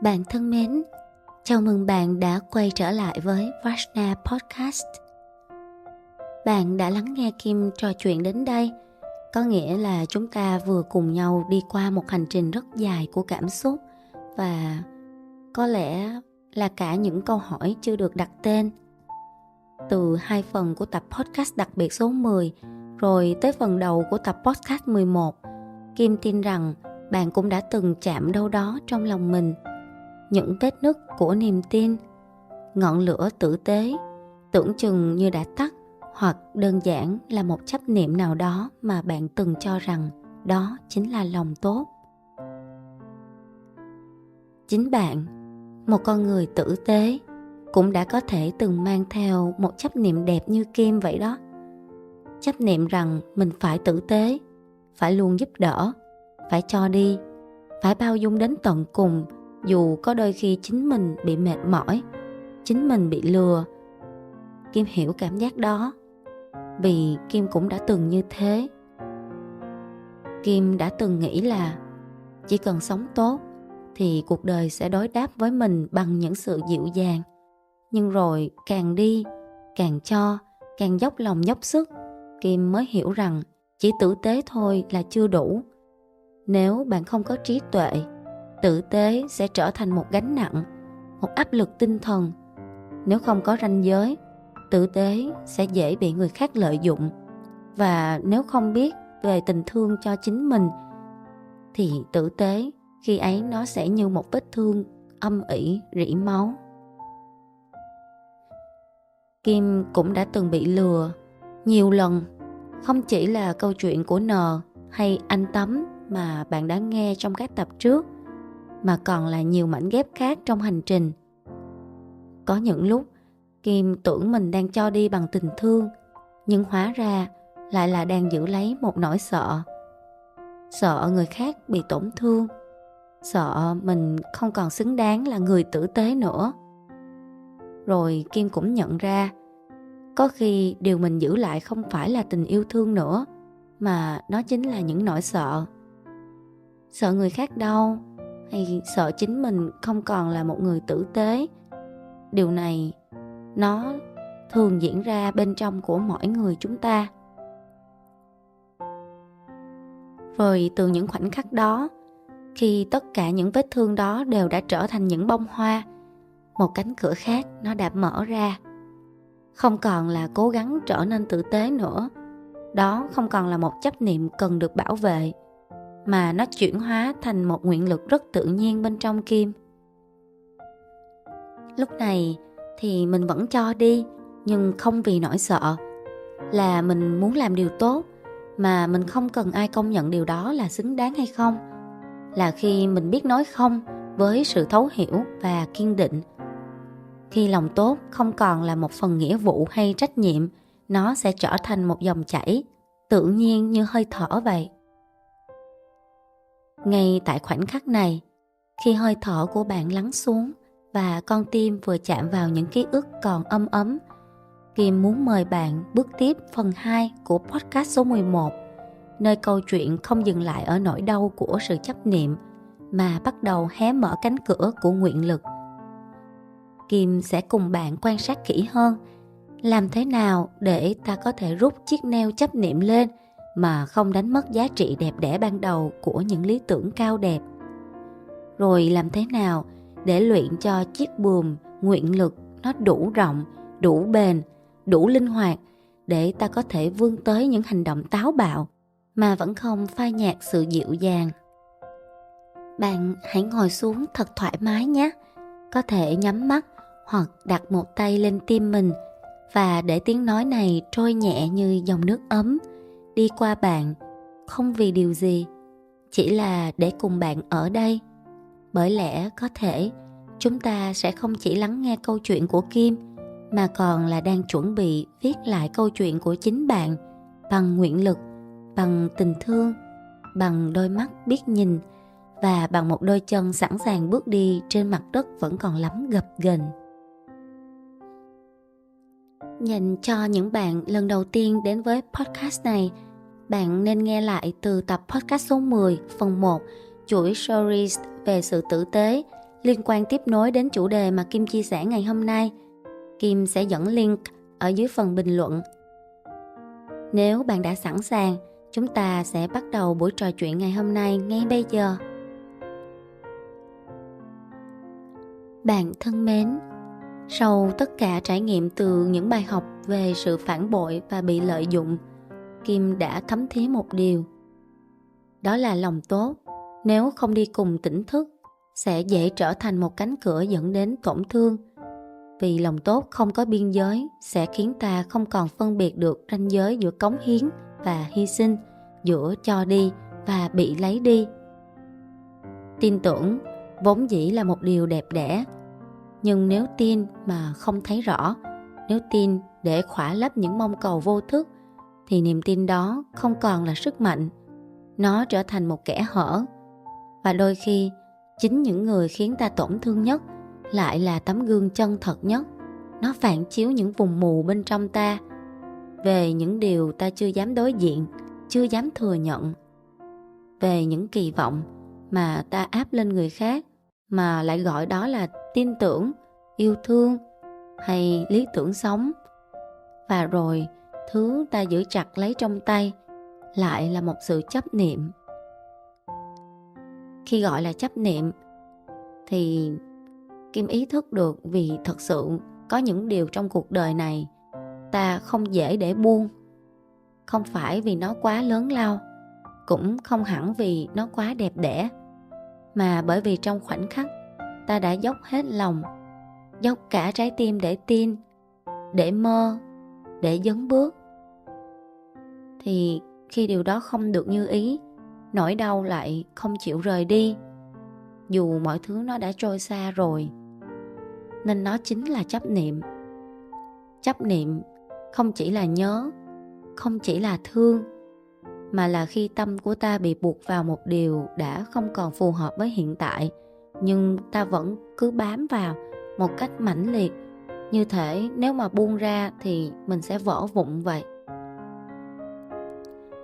Bạn thân mến, chào mừng bạn đã quay trở lại với Vashna Podcast. Bạn đã lắng nghe Kim trò chuyện đến đây, có nghĩa là chúng ta vừa cùng nhau đi qua một hành trình rất dài của cảm xúc và có lẽ là cả những câu hỏi chưa được đặt tên. Từ 2 phần của tập podcast đặc biệt số 10 rồi tới phần đầu của tập podcast 11, Kim tin rằng bạn cũng đã từng chạm đâu đó trong lòng mình những vết nứt của niềm tin, ngọn lửa tử tế tưởng chừng như đã tắt, hoặc đơn giản là một chấp niệm nào đó mà bạn từng cho rằng đó chính là lòng tốt. Chính bạn, một con người tử tế, cũng đã có thể từng mang theo một chấp niệm đẹp như Kim vậy đó. Chấp niệm rằng mình phải tử tế, phải luôn giúp đỡ, phải cho đi, phải bao dung đến tận cùng, dù có đôi khi chính mình bị mệt mỏi, chính mình bị lừa. Kim hiểu cảm giác đó, vì Kim cũng đã từng như thế. Kim đã từng nghĩ là chỉ cần sống tốt thì cuộc đời sẽ đối đáp với mình bằng những sự dịu dàng. Nhưng rồi càng đi, càng cho, càng dốc lòng dốc sức, Kim mới hiểu rằng chỉ tử tế thôi là chưa đủ. Nếu bạn không có trí tuệ, tử tế sẽ trở thành một gánh nặng, một áp lực tinh thần. Nếu không có ranh giới, tử tế sẽ dễ bị người khác lợi dụng. Và nếu không biết về tình thương cho chính mình, thì tử tế khi ấy nó sẽ như một vết thương âm ỉ rỉ máu. Kim cũng đã từng bị lừa nhiều lần. Không chỉ là câu chuyện của N hay anh Tấm mà bạn đã nghe trong các tập trước, mà còn là nhiều mảnh ghép khác trong hành trình. Có những lúc Kim tưởng mình đang cho đi bằng tình thương, nhưng hóa ra lại là đang giữ lấy một nỗi sợ. Sợ người khác bị tổn thương, sợ mình không còn xứng đáng là người tử tế nữa. Rồi Kim cũng nhận ra, có khi điều mình giữ lại không phải là tình yêu thương nữa, mà nó chính là những nỗi sợ. Sợ người khác đau, hay sợ chính mình không còn là một người tử tế. Điều này nó thường diễn ra bên trong của mỗi người chúng ta. Rồi từ những khoảnh khắc đó, khi tất cả những vết thương đó đều đã trở thành những bông hoa, một cánh cửa khác nó đã mở ra. Không còn là cố gắng trở nên tử tế nữa, đó không còn là một chấp niệm cần được bảo vệ, mà nó chuyển hóa thành một nguyện lực rất tự nhiên bên trong Kim. Lúc này thì mình vẫn cho đi, nhưng không vì nỗi sợ là mình muốn làm điều tốt, mà mình không cần ai công nhận điều đó là xứng đáng hay không. Là khi mình biết nói không với sự thấu hiểu và kiên định. Khi lòng tốt không còn là một phần nghĩa vụ hay trách nhiệm, nó sẽ trở thành một dòng chảy tự nhiên như hơi thở vậy. Ngay tại khoảnh khắc này, khi hơi thở của bạn lắng xuống và con tim vừa chạm vào những ký ức còn ấm ấm, Kim muốn mời bạn bước tiếp phần 2 của podcast số 11, nơi câu chuyện không dừng lại ở nỗi đau của sự chấp niệm, mà bắt đầu hé mở cánh cửa của nguyện lực. Kim sẽ cùng bạn quan sát kỹ hơn, làm thế nào để ta có thể rút chiếc neo chấp niệm lên mà không đánh mất giá trị đẹp đẽ ban đầu của những lý tưởng cao đẹp. Rồi làm thế nào để luyện cho chiếc buồm nguyện lực nó đủ rộng, đủ bền, đủ linh hoạt để ta có thể vươn tới những hành động táo bạo mà vẫn không phai nhạt sự dịu dàng. Bạn hãy ngồi xuống thật thoải mái nhé. Có thể nhắm mắt hoặc đặt một tay lên tim mình và để tiếng nói này trôi nhẹ như dòng nước ấm đi qua bạn, không vì điều gì, chỉ là để cùng bạn ở đây. Bởi lẽ có thể chúng ta sẽ không chỉ lắng nghe câu chuyện của Kim, mà còn là đang chuẩn bị viết lại câu chuyện của chính bạn bằng nguyện lực, bằng tình thương, bằng đôi mắt biết nhìn và bằng một đôi chân sẵn sàng bước đi trên mặt đất vẫn còn lắm gập ghềnh. Dành cho những bạn lần đầu tiên đến với podcast này, bạn nên nghe lại từ tập podcast số 10 phần 1 chuỗi series về sự tử tế liên quan tiếp nối đến chủ đề mà Kim chia sẻ ngày hôm nay. Kim sẽ dẫn link ở dưới phần bình luận. Nếu bạn đã sẵn sàng, chúng ta sẽ bắt đầu buổi trò chuyện ngày hôm nay ngay bây giờ. Bạn thân mến, sau tất cả trải nghiệm từ những bài học về sự phản bội và bị lợi dụng, Kim đã thấm thía một điều. Đó là lòng tốt, nếu không đi cùng tỉnh thức, sẽ dễ trở thành một cánh cửa dẫn đến tổn thương. Vì lòng tốt không có biên giới sẽ khiến ta không còn phân biệt được ranh giới giữa cống hiến và hy sinh, giữa cho đi và bị lấy đi. Tin tưởng vốn dĩ là một điều đẹp đẽ, nhưng nếu tin mà không thấy rõ, nếu tin để khỏa lấp những mong cầu vô thức, thì niềm tin đó không còn là sức mạnh. Nó trở thành một kẽ hở. Và đôi khi, chính những người khiến ta tổn thương nhất lại là tấm gương chân thật nhất. Nó phản chiếu những vùng mù bên trong ta, về những điều ta chưa dám đối diện, chưa dám thừa nhận, về những kỳ vọng mà ta áp lên người khác, mà lại gọi đó là tin tưởng, yêu thương hay lý tưởng sống. Và rồi, thứ ta giữ chặt lấy trong tay lại là một sự chấp niệm. Khi gọi là chấp niệm thì Kim ý thức được vì thật sự có những điều trong cuộc đời này ta không dễ để buông. Không phải vì nó quá lớn lao, cũng không hẳn vì nó quá đẹp đẽ, mà bởi vì trong khoảnh khắc ta đã dốc hết lòng, dốc cả trái tim để tin, để mơ, để dấn bước. Thì khi điều đó không được như ý, nỗi đau lại không chịu rời đi, dù mọi thứ nó đã trôi xa rồi. Nên nó chính là chấp niệm. Chấp niệm không chỉ là nhớ, không chỉ là thương, mà là khi tâm của ta bị buộc vào một điều đã không còn phù hợp với hiện tại, nhưng ta vẫn cứ bám vào một cách mãnh liệt, như thể nếu mà buông ra thì mình sẽ vỡ vụn vậy.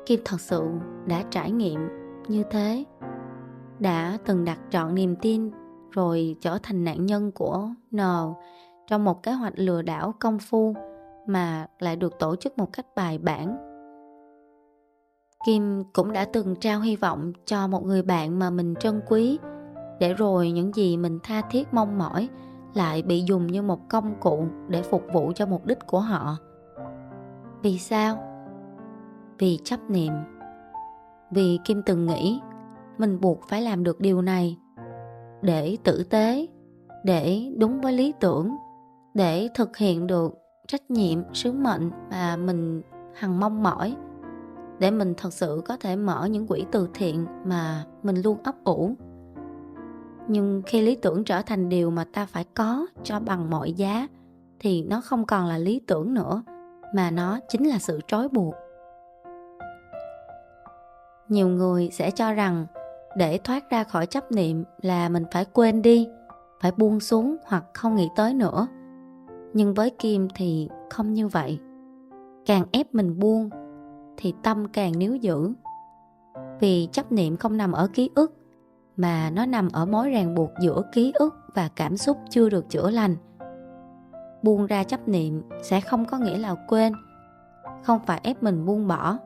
Kim thật sự đã trải nghiệm như thế, đã từng đặt trọn niềm tin rồi trở thành nạn nhân của N trong một kế hoạch lừa đảo công phu mà lại được tổ chức một cách bài bản. Kim cũng đã từng trao hy vọng cho một người bạn mà mình trân quý, để rồi những gì mình tha thiết mong mỏi lại bị dùng như một công cụ để phục vụ cho mục đích của họ. Vì sao? Vì chấp niệm. Vì Kim từng nghĩ mình buộc phải làm được điều này để tử tế, để đúng với lý tưởng, để thực hiện được trách nhiệm, sứ mệnh mà mình hằng mong mỏi, để mình thật sự có thể mở những quỹ từ thiện mà mình luôn ấp ủ. Nhưng khi lý tưởng trở thành điều mà ta phải có cho bằng mọi giá, thì nó không còn là lý tưởng nữa, mà nó chính là sự trói buộc. Nhiều người sẽ cho rằng để thoát ra khỏi chấp niệm là mình phải quên đi, phải buông xuống hoặc không nghĩ tới nữa. Nhưng với Kim thì không như vậy. Càng ép mình buông thì tâm càng níu giữ. Vì chấp niệm không nằm ở ký ức, mà nó nằm ở mối ràng buộc giữa ký ức và cảm xúc chưa được chữa lành. Buông ra chấp niệm sẽ không có nghĩa là quên, không phải ép mình buông bỏ,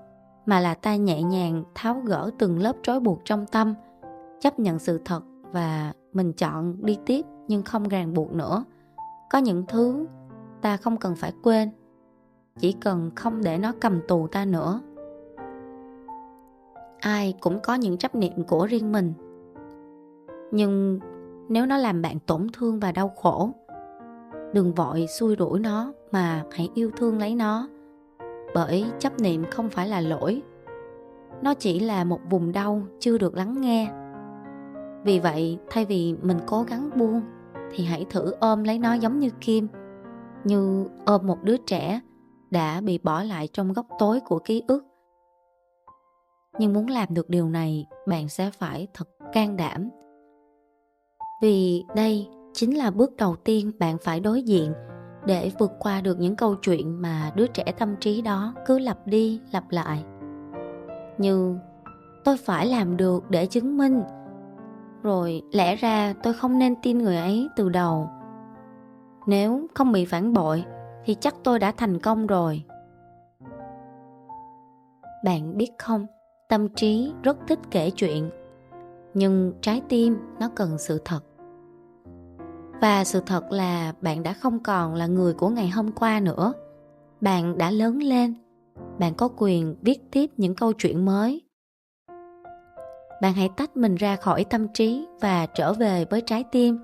mà là ta nhẹ nhàng tháo gỡ từng lớp trói buộc trong tâm, chấp nhận sự thật và mình chọn đi tiếp nhưng không ràng buộc nữa. Có những thứ ta không cần phải quên, chỉ cần không để nó cầm tù ta nữa. Ai cũng có những chấp niệm của riêng mình, nhưng nếu nó làm bạn tổn thương và đau khổ, đừng vội xua đuổi nó mà hãy yêu thương lấy nó. Bởi chấp niệm không phải là lỗi, nó chỉ là một vùng đau chưa được lắng nghe. Vì vậy, thay vì mình cố gắng buông, thì hãy thử ôm lấy nó giống như Kim, như ôm một đứa trẻ đã bị bỏ lại trong góc tối của ký ức. Nhưng muốn làm được điều này, bạn sẽ phải thật can đảm. Vì đây chính là bước đầu tiên bạn phải đối diện để vượt qua được những câu chuyện mà đứa trẻ tâm trí đó cứ lặp đi lặp lại. Như tôi phải làm được để chứng minh, Rồi lẽ ra tôi không nên tin người ấy từ đầu. Nếu không bị phản bội thì chắc tôi đã thành công rồi. Bạn biết không, tâm trí rất thích kể chuyện, nhưng trái tim nó cần sự thật. Và sự thật là bạn đã không còn là người của ngày hôm qua nữa. Bạn đã lớn lên, bạn có quyền viết tiếp những câu chuyện mới. Bạn hãy tách mình ra khỏi tâm trí và trở về với trái tim.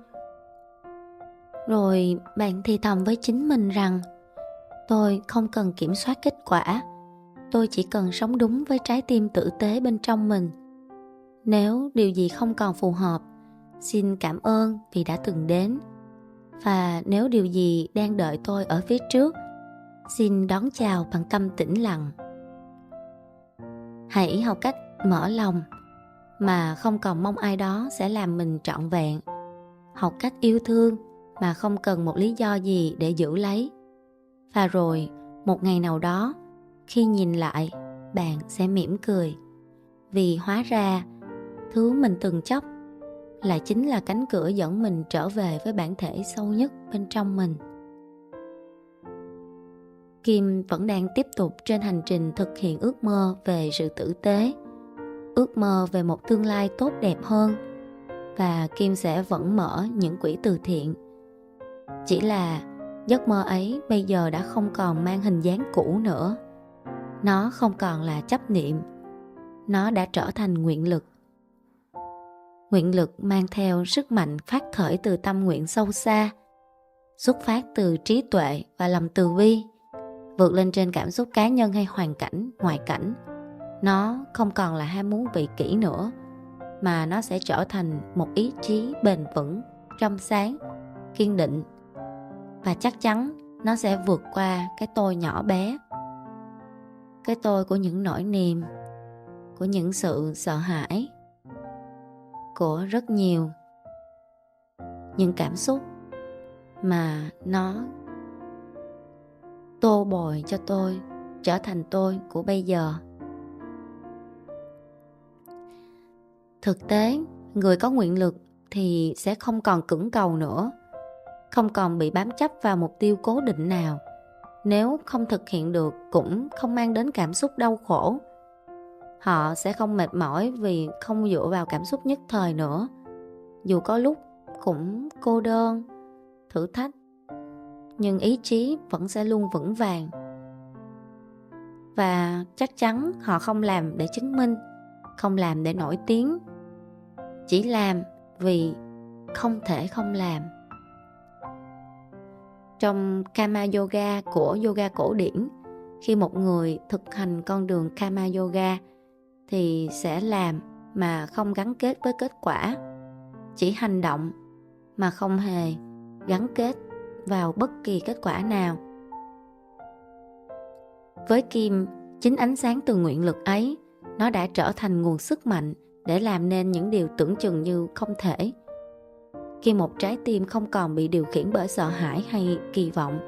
Rồi bạn thì thầm với chính mình rằng tôi không cần kiểm soát kết quả, tôi chỉ cần sống đúng với trái tim tử tế bên trong mình. Nếu điều gì không còn phù hợp, xin cảm ơn vì đã từng đến. Và nếu điều gì đang đợi tôi ở phía trước, xin đón chào bằng tâm tĩnh lặng. Hãy học cách mở lòng mà không còn mong ai đó sẽ làm mình trọn vẹn. Học cách yêu thương mà không cần một lý do gì để giữ lấy. Và rồi, một ngày nào đó, khi nhìn lại, bạn sẽ mỉm cười. Vì hóa ra, thứ mình từng chóc lại chính là cánh cửa dẫn mình trở về với bản thể sâu nhất bên trong mình. Kim vẫn đang tiếp tục trên hành trình thực hiện ước mơ về sự tử tế, ước mơ về một tương lai tốt đẹp hơn, và Kim sẽ vẫn mở những quỹ từ thiện. Chỉ là giấc mơ ấy bây giờ đã không còn mang hình dáng cũ nữa. Nó không còn là chấp niệm, nó đã trở thành nguyện lực. Nguyện lực mang theo sức mạnh phát khởi từ tâm nguyện sâu xa, xuất phát từ trí tuệ và lòng từ bi, vượt lên trên cảm xúc cá nhân hay hoàn cảnh, ngoại cảnh. Nó không còn là ham muốn vị kỷ nữa, mà nó sẽ trở thành một ý chí bền vững, trong sáng, kiên định. Và chắc chắn nó sẽ vượt qua cái tôi nhỏ bé, cái tôi của những nỗi niềm, của những sự sợ hãi, của rất nhiều những cảm xúc mà nó tô bồi cho tôi trở thành tôi của bây giờ. Thực tế, người có nguyện lực thì sẽ không còn cưỡng cầu nữa, không còn bị bám chấp vào mục tiêu cố định nào. Nếu không thực hiện được cũng không mang đến cảm xúc đau khổ. Họ sẽ không mệt mỏi vì không dựa vào cảm xúc nhất thời nữa. Dù có lúc cũng cô đơn, thử thách, nhưng ý chí vẫn sẽ luôn vững vàng. Và chắc chắn họ không làm để chứng minh, không làm để nổi tiếng, chỉ làm vì không thể không làm. Trong Karma Yoga của yoga cổ điển, khi một người thực hành con đường Karma Yoga thì sẽ làm mà không gắn kết với kết quả, chỉ hành động mà không hề gắn kết vào bất kỳ kết quả nào. Với Kim, chính ánh sáng từ nguyện lực ấy, nó đã trở thành nguồn sức mạnh để làm nên những điều tưởng chừng như không thể. Khi một trái tim không còn bị điều khiển bởi sợ hãi hay kỳ vọng,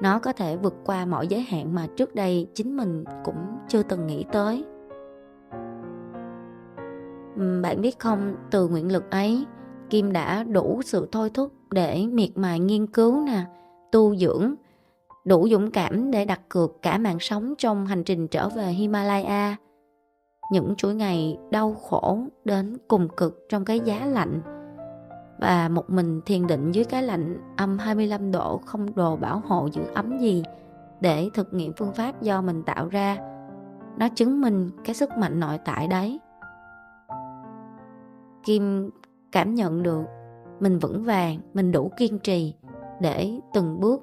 nó có thể vượt qua mọi giới hạn mà trước đây chính mình cũng chưa từng nghĩ tới. Bạn biết không, từ nguyện lực ấy, Kim đã đủ sự thôi thúc để miệt mài nghiên cứu tu dưỡng, đủ dũng cảm để đặt cược cả mạng sống trong hành trình trở về Himalaya. Những chuỗi ngày đau khổ đến cùng cực trong cái giá lạnh, và một mình thiền định dưới cái lạnh âm 25 độ, không đồ bảo hộ giữ ấm gì, để thực nghiệm phương pháp do mình tạo ra. Nó chứng minh cái sức mạnh nội tại đấy. Kim cảm nhận được mình vững vàng, mình đủ kiên trì để từng bước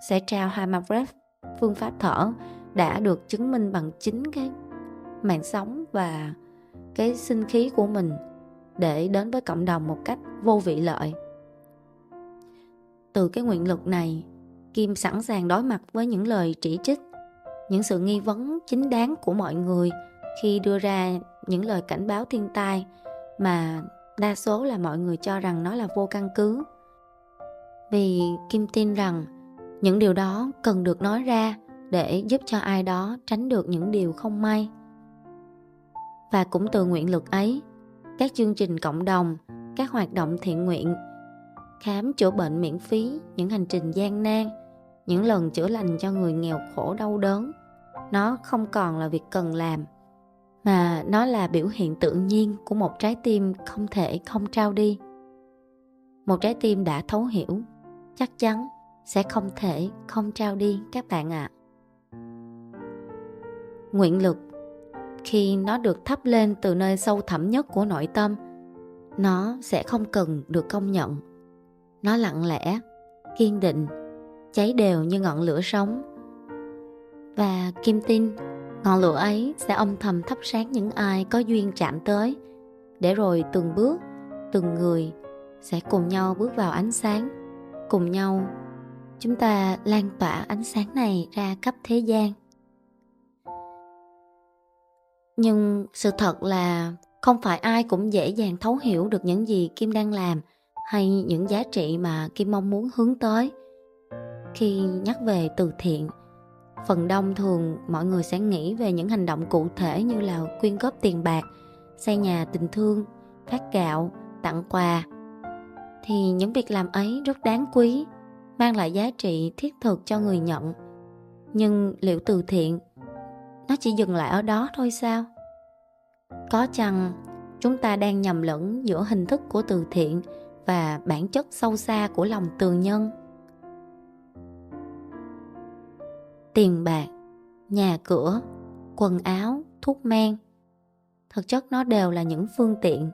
sẽ trao Hama Breath, phương pháp thở đã được chứng minh bằng chính cái mạng sống và cái sinh khí của mình, để đến với cộng đồng một cách vô vị lợi. Từ cái nguyện lực này, Kim sẵn sàng đối mặt với những lời chỉ trích, những sự nghi vấn chính đáng của mọi người khi đưa ra những lời cảnh báo thiên tai mà đa số là mọi người cho rằng nó là vô căn cứ. Vì Kim tin rằng những điều đó cần được nói ra để giúp cho ai đó tránh được những điều không may. Và cũng từ nguyện lực ấy, các chương trình cộng đồng, các hoạt động thiện nguyện, khám chữa bệnh miễn phí, những hành trình gian nan, những lần chữa lành cho người nghèo khổ đau đớn, nó không còn là việc cần làm, mà nó là biểu hiện tự nhiên của một trái tim không thể không trao đi. Một trái tim đã thấu hiểu chắc chắn sẽ không thể không trao đi các bạn ạ. Nguyện lực, khi nó được thắp lên từ nơi sâu thẳm nhất của nội tâm, nó sẽ không cần được công nhận. Nó lặng lẽ, kiên định, cháy đều như ngọn lửa sống. Và Kim tin ngọn lửa ấy sẽ âm thầm thắp sáng những ai có duyên chạm tới, để rồi từng bước, từng người sẽ cùng nhau bước vào ánh sáng. Cùng nhau chúng ta lan tỏa ánh sáng này ra khắp thế gian. Nhưng sự thật là không phải ai cũng dễ dàng thấu hiểu được những gì Kim đang làm hay những giá trị mà Kim mong muốn hướng tới. Khi nhắc về từ thiện, phần đông thường mọi người sẽ nghĩ về những hành động cụ thể như là quyên góp tiền bạc, xây nhà tình thương, phát gạo, tặng quà. Thì những việc làm ấy rất đáng quý, mang lại giá trị thiết thực cho người nhận. Nhưng liệu từ thiện nó chỉ dừng lại ở đó thôi sao? Có chăng chúng ta đang nhầm lẫn giữa hình thức của từ thiện và bản chất sâu xa của lòng từ nhân? Tiền bạc, nhà cửa, quần áo, thuốc men, thực chất nó đều là những phương tiện.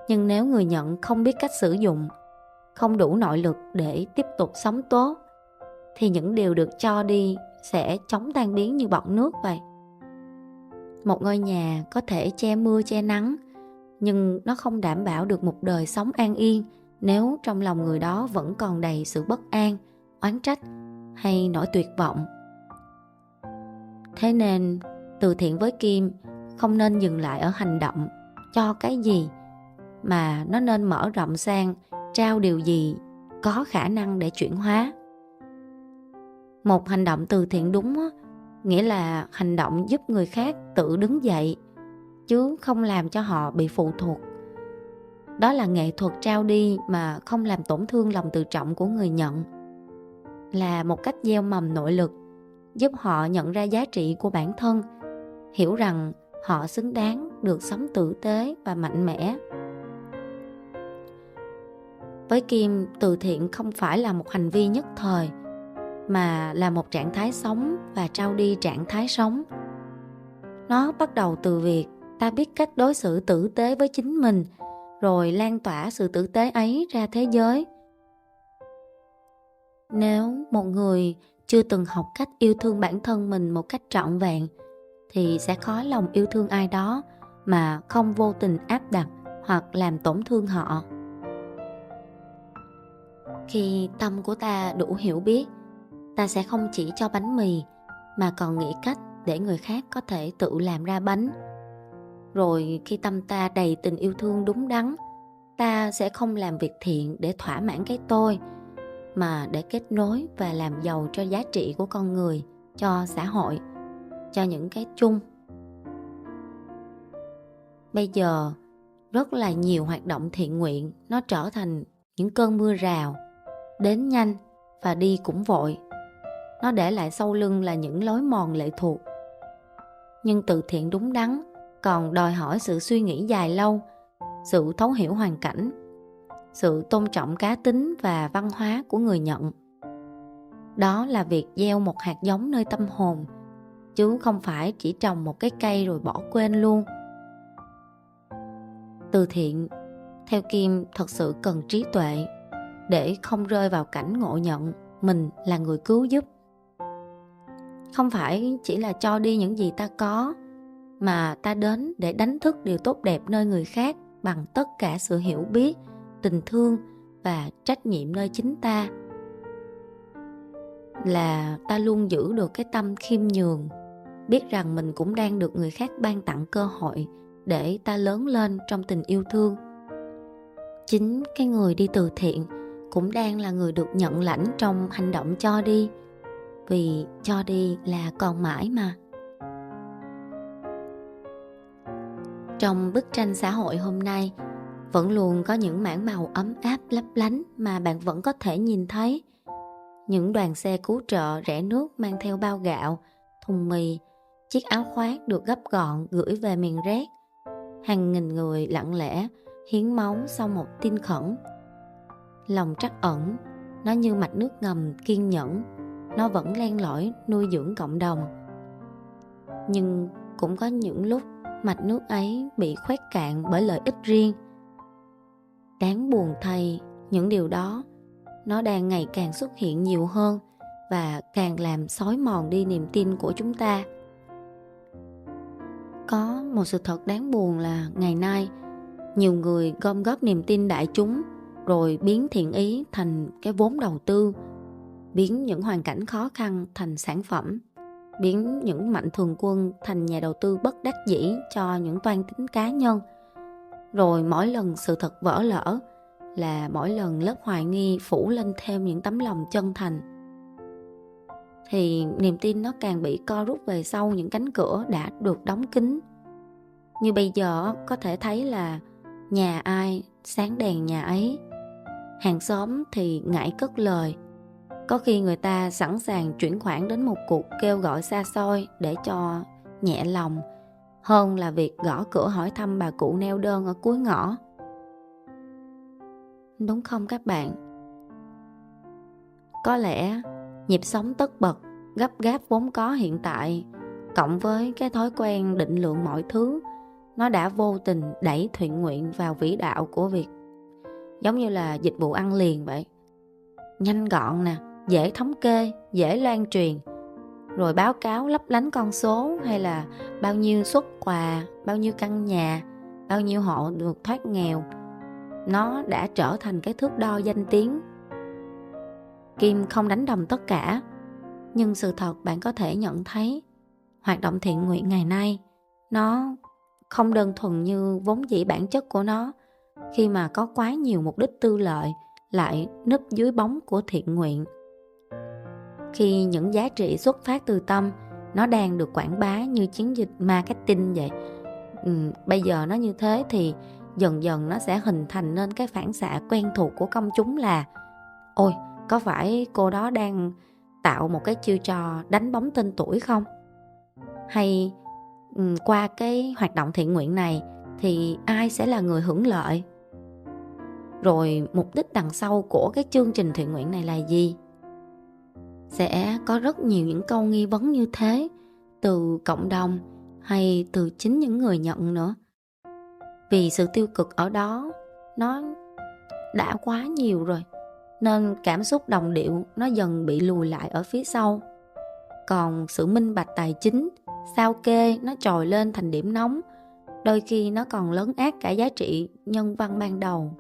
Nhưng nếu người nhận không biết cách sử dụng, không đủ nội lực để tiếp tục sống tốt, thì những điều được cho đi sẽ chóng tan biến như bọt nước vậy. Một ngôi nhà có thể che mưa che nắng, nhưng nó không đảm bảo được một đời sống an yên nếu trong lòng người đó vẫn còn đầy sự bất an, oán trách hay nỗi tuyệt vọng. Thế nên từ thiện với Kim không nên dừng lại ở hành động cho cái gì, mà nó nên mở rộng sang trao điều gì có khả năng để chuyển hóa. Một hành động từ thiện đúng nghĩa là hành động giúp người khác tự đứng dậy, chứ không làm cho họ bị phụ thuộc. Đó là nghệ thuật trao đi mà không làm tổn thương lòng tự trọng của người nhận, là một cách gieo mầm nội lực, giúp họ nhận ra giá trị của bản thân, hiểu rằng họ xứng đáng được sống tử tế và mạnh mẽ. Với Kim, từ thiện không phải là một hành vi nhất thời, mà là một trạng thái sống và trao đi trạng thái sống. Nó bắt đầu từ việc ta biết cách đối xử tử tế với chính mình, rồi lan tỏa sự tử tế ấy ra thế giới. Nếu một người chưa từng học cách yêu thương bản thân mình một cách trọn vẹn, thì sẽ khó lòng yêu thương ai đó mà không vô tình áp đặt hoặc làm tổn thương họ. Khi tâm của ta đủ hiểu biết, ta sẽ không chỉ cho bánh mì, mà còn nghĩ cách để người khác có thể tự làm ra bánh. Rồi khi tâm ta đầy tình yêu thương đúng đắn, ta sẽ không làm việc thiện để thỏa mãn cái tôi, mà để kết nối và làm giàu cho giá trị của con người, cho xã hội, cho những cái chung. Bây giờ, rất là nhiều hoạt động thiện nguyện nó trở thành những cơn mưa rào, đến nhanh và đi cũng vội. Nó để lại sau lưng là những lối mòn lệ thuộc. Nhưng từ thiện đúng đắn còn đòi hỏi sự suy nghĩ dài lâu, sự thấu hiểu hoàn cảnh, sự tôn trọng cá tính và văn hóa của người nhận. Đó là việc gieo một hạt giống nơi tâm hồn, chứ không phải chỉ trồng một cái cây rồi bỏ quên luôn. Từ thiện, theo Kim, thật sự cần trí tuệ để không rơi vào cảnh ngộ nhận mình là người cứu giúp. Không phải chỉ là cho đi những gì ta có, mà ta đến để đánh thức điều tốt đẹp nơi người khác bằng tất cả sự hiểu biết, tình thương và trách nhiệm nơi chính ta. Là ta luôn giữ được cái tâm khiêm nhường, biết rằng mình cũng đang được người khác ban tặng cơ hội để ta lớn lên trong tình yêu thương. Chính cái người đi từ thiện cũng đang là người được nhận lãnh trong hành động cho đi, vì cho đi là còn mãi mà. Trong bức tranh xã hội hôm nay, Vẫn luôn có những mảng màu ấm áp lấp lánh mà bạn vẫn có thể nhìn thấy. Những đoàn xe cứu trợ rẽ nước mang theo bao gạo, thùng mì, chiếc áo khoác được gấp gọn gửi về miền rét. Hàng nghìn người lặng lẽ hiến máu sau một tin khẩn. Lòng trắc ẩn, nó như mạch nước ngầm kiên nhẫn, nó vẫn len lỏi nuôi dưỡng cộng đồng. Nhưng cũng có những lúc mạch nước ấy bị khoét cạn bởi lợi ích riêng. Đáng buồn thay, những điều đó nó đang ngày càng xuất hiện nhiều hơn và càng làm xói mòn đi niềm tin của chúng ta. Có một sự thật đáng buồn là ngày nay nhiều người gom góp niềm tin đại chúng rồi biến thiện ý thành cái vốn đầu tư, biến những hoàn cảnh khó khăn thành sản phẩm, biến những mạnh thường quân thành nhà đầu tư bất đắc dĩ cho những toan tính cá nhân. Rồi mỗi lần sự thật vỡ lỡ là mỗi lần lớp hoài nghi phủ lên thêm những tấm lòng chân thành, thì niềm tin nó càng bị co rút về sau những cánh cửa đã được đóng kín. Như bây giờ có thể thấy là nhà ai sáng đèn nhà ấy. Hàng xóm thì ngại cất lời. Có khi người ta sẵn sàng chuyển khoản đến một cuộc kêu gọi xa xôi để cho nhẹ lòng, hơn là việc gõ cửa hỏi thăm bà cụ neo đơn ở cuối ngõ. Đúng không các bạn? Có lẽ nhịp sống tất bật, gấp gáp vốn có hiện tại, cộng với cái thói quen định lượng mọi thứ, nó đã vô tình đẩy thiện nguyện vào vĩ đạo của việc. Giống như là dịch vụ ăn liền vậy. Nhanh gọn nè, dễ thống kê, dễ lan truyền. Rồi báo cáo lấp lánh con số, hay là bao nhiêu suất quà, bao nhiêu căn nhà, bao nhiêu hộ được thoát nghèo. Nó đã trở thành cái thước đo danh tiếng. Kim không đánh đồng tất cả, nhưng sự thật bạn có thể nhận thấy hoạt động thiện nguyện ngày nay nó không đơn thuần như vốn dĩ bản chất của nó, khi mà có quá nhiều mục đích tư lợi lại núp dưới bóng của thiện nguyện. Khi những giá trị xuất phát từ tâm nó đang được quảng bá như chiến dịch marketing vậy. Bây giờ nó như thế thì dần dần nó sẽ hình thành nên cái phản xạ quen thuộc của công chúng là: ôi, có phải cô đó đang tạo một cái chiêu trò đánh bóng tên tuổi không? Hay qua cái hoạt động thiện nguyện này thì ai sẽ là người hưởng lợi? Rồi mục đích đằng sau của cái chương trình thiện nguyện này là gì? Sẽ có rất nhiều những câu nghi vấn như thế từ cộng đồng hay từ chính những người nhận nữa. Vì sự tiêu cực ở đó nó đã quá nhiều rồi, nên cảm xúc đồng điệu nó dần bị lùi lại ở phía sau. Còn sự minh bạch tài chính, sao kê nó trồi lên thành điểm nóng, đôi khi nó còn lấn át cả giá trị nhân văn ban đầu.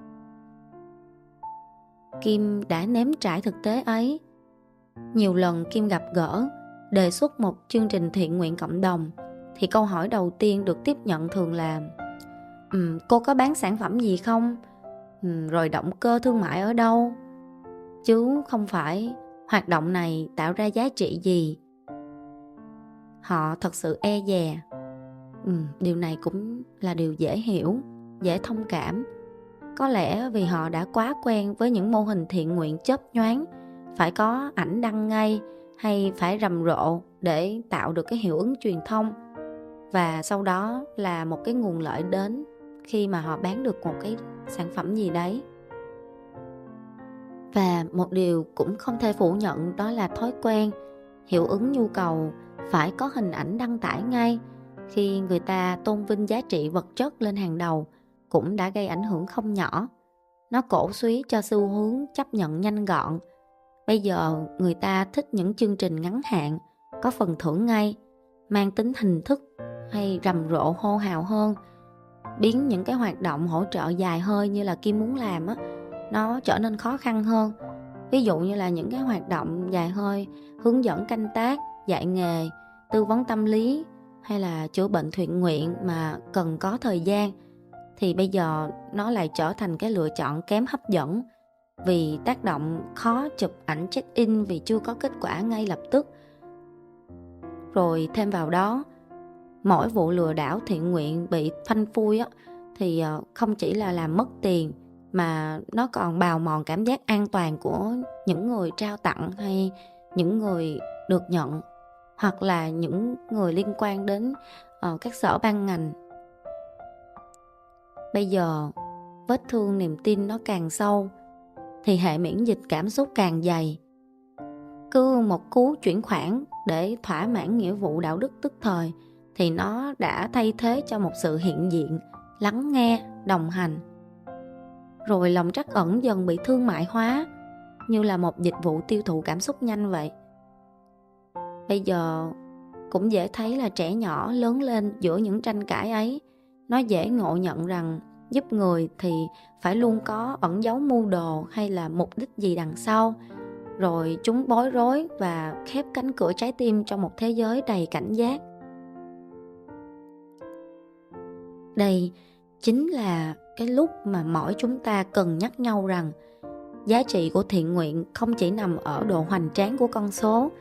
Kim đã nếm trải thực tế ấy. Nhiều lần Kim gặp gỡ, đề xuất một chương trình thiện nguyện cộng đồng, thì câu hỏi đầu tiên được tiếp nhận thường là: cô có bán sản phẩm gì không? Rồi động cơ thương mại ở đâu? Chứ không phải hoạt động này tạo ra giá trị gì. Họ thật sự e dè. Điều này cũng là điều dễ hiểu, dễ thông cảm. Có lẽ vì họ đã quá quen với những mô hình thiện nguyện chớp nhoáng, phải có ảnh đăng ngay hay phải rầm rộ để tạo được cái hiệu ứng truyền thông, và sau đó là một cái nguồn lợi đến khi mà họ bán được một cái sản phẩm gì đấy. Và một điều cũng không thể phủ nhận, đó là thói quen, hiệu ứng nhu cầu phải có hình ảnh đăng tải ngay khi người ta tôn vinh giá trị vật chất lên hàng đầu cũng đã gây ảnh hưởng không nhỏ. Nó cổ súy cho xu hướng chấp nhận nhanh gọn. Bây giờ người ta thích những chương trình ngắn hạn, có phần thưởng ngay, mang tính hình thức hay rầm rộ hô hào hơn, biến những cái hoạt động hỗ trợ dài hơi như là Kim muốn làm nó trở nên khó khăn hơn. Ví dụ như là những cái hoạt động dài hơi, hướng dẫn canh tác, dạy nghề, tư vấn tâm lý hay là chữa bệnh thiện nguyện mà cần có thời gian, thì bây giờ nó lại trở thành cái lựa chọn kém hấp dẫn, vì tác động khó chụp ảnh check-in vì chưa có kết quả ngay lập tức. Rồi thêm vào đó, mỗi vụ lừa đảo thiện nguyện bị phanh phui thì không chỉ là làm mất tiền mà nó còn bào mòn cảm giác an toàn của những người trao tặng hay những người được nhận, hoặc là những người liên quan đến các sở ban ngành. Bây giờ vết thương niềm tin nó càng sâu thì hệ miễn dịch cảm xúc càng dày. Cứ một cú chuyển khoản để thỏa mãn nghĩa vụ đạo đức tức thời thì nó đã thay thế cho một sự hiện diện, lắng nghe, đồng hành. Rồi lòng trắc ẩn dần bị thương mại hóa, như là một dịch vụ tiêu thụ cảm xúc nhanh vậy. Bây giờ cũng dễ thấy là trẻ nhỏ lớn lên giữa những tranh cãi ấy, nó dễ ngộ nhận rằng giúp người thì phải luôn có ẩn giấu mưu đồ hay là mục đích gì đằng sau. Rồi chúng bối rối và khép cánh cửa trái tim trong một thế giới đầy cảnh giác. Đây chính là cái lúc mà mỗi chúng ta cần nhắc nhau rằng giá trị của thiện nguyện không chỉ nằm ở độ hoành tráng của con số,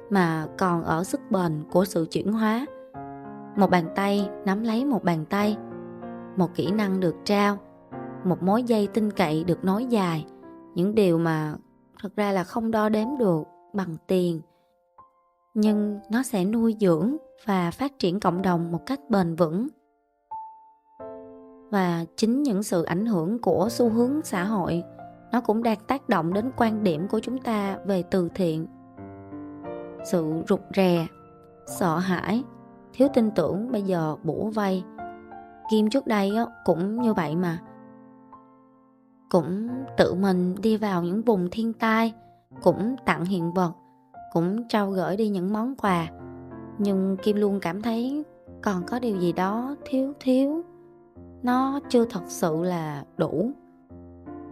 mà còn ở sức bền của sự chuyển hóa. Một bàn tay nắm lấy một bàn tay, một kỹ năng được trao, một mối dây tin cậy được nối dài, những điều mà thật ra là không đo đếm được bằng tiền, nhưng nó sẽ nuôi dưỡng và phát triển cộng đồng một cách bền vững. Và chính những sự ảnh hưởng của xu hướng xã hội, nó cũng đang tác động đến quan điểm của chúng ta về từ thiện. Sự rụt rè, sợ hãi, thiếu tin tưởng bây giờ bủa vây. Kim trước đây cũng như vậy mà. Cũng tự mình đi vào những vùng thiên tai, cũng tặng hiện vật, cũng trao gửi đi những món quà. Nhưng Kim luôn cảm thấy còn có điều gì đó thiếu. Nó chưa thật sự là đủ.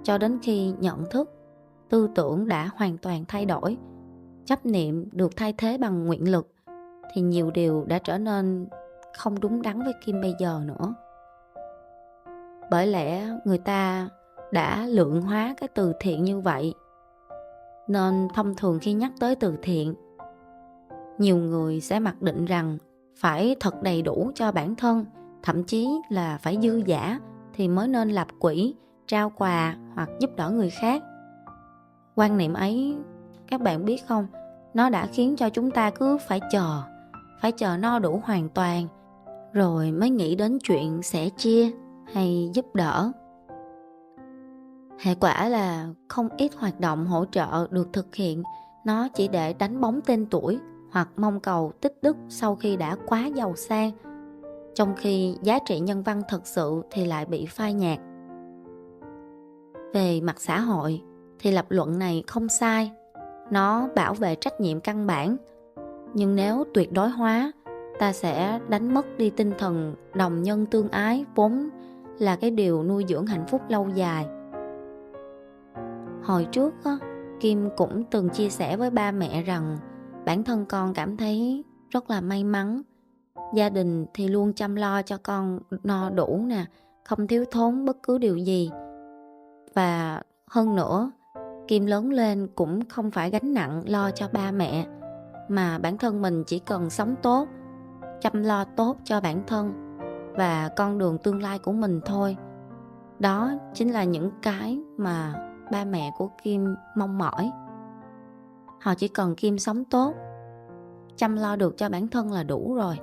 Cho đến khi nhận thức, tư tưởng đã hoàn toàn thay đổi, chấp niệm được thay thế bằng nguyện lực, thì nhiều điều đã trở nên không đúng đắn với Kim bây giờ nữa. Bởi lẽ người ta đã lượng hóa cái từ thiện như vậy, nên thông thường khi nhắc tới từ thiện, nhiều người sẽ mặc định rằng phải thật đầy đủ cho bản thân, thậm chí là phải dư dả thì mới nên lập quỹ, trao quà hoặc giúp đỡ người khác. Quan niệm ấy, các bạn biết không, nó đã khiến cho chúng ta cứ phải chờ no đủ hoàn toàn, rồi mới nghĩ đến chuyện sẻ chia hay giúp đỡ. Hệ quả là không ít hoạt động hỗ trợ được thực hiện, nó chỉ để đánh bóng tên tuổi hoặc mong cầu tích đức sau khi đã quá giàu sang, trong khi giá trị nhân văn thực sự thì lại bị phai nhạt. Về mặt xã hội thì lập luận này không sai, nó bảo vệ trách nhiệm căn bản. Nhưng nếu tuyệt đối hóa, ta sẽ đánh mất đi tinh thần đồng nhân tương ái, vốn là cái điều nuôi dưỡng hạnh phúc lâu dài. Hồi trước Kim cũng từng chia sẻ với ba mẹ rằng bản thân con cảm thấy rất là may mắn. Gia đình thì luôn chăm lo cho con no đủ nè, không thiếu thốn bất cứ điều gì. Và hơn nữa, Kim lớn lên cũng không phải gánh nặng lo cho ba mẹ, mà bản thân mình chỉ cần sống tốt, chăm lo tốt cho bản thân và con đường tương lai của mình thôi. Đó chính là những cái mà ba mẹ của Kim mong mỏi. Họ chỉ cần Kim sống tốt, chăm lo được cho bản thân là đủ rồi.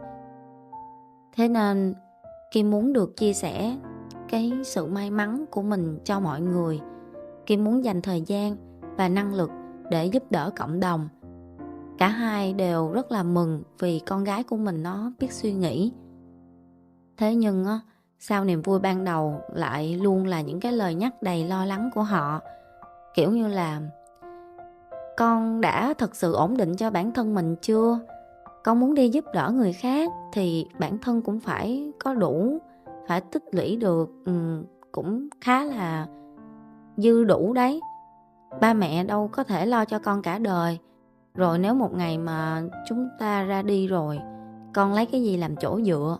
Thế nên Kim muốn được chia sẻ cái sự may mắn của mình cho mọi người. Kim muốn dành thời gian và năng lực để giúp đỡ cộng đồng. Cả hai đều rất là mừng vì con gái của mình nó biết suy nghĩ. Thế nhưng sau niềm vui ban đầu lại luôn là những cái lời nhắc đầy lo lắng của họ. Kiểu như là: con đã thật sự ổn định cho bản thân mình chưa? Con muốn đi giúp đỡ người khác thì bản thân cũng phải có đủ, phải tích lũy được cũng khá là dư đủ đấy. Ba mẹ đâu có thể lo cho con cả đời. Rồi nếu một ngày mà chúng ta ra đi rồi, con lấy cái gì làm chỗ dựa?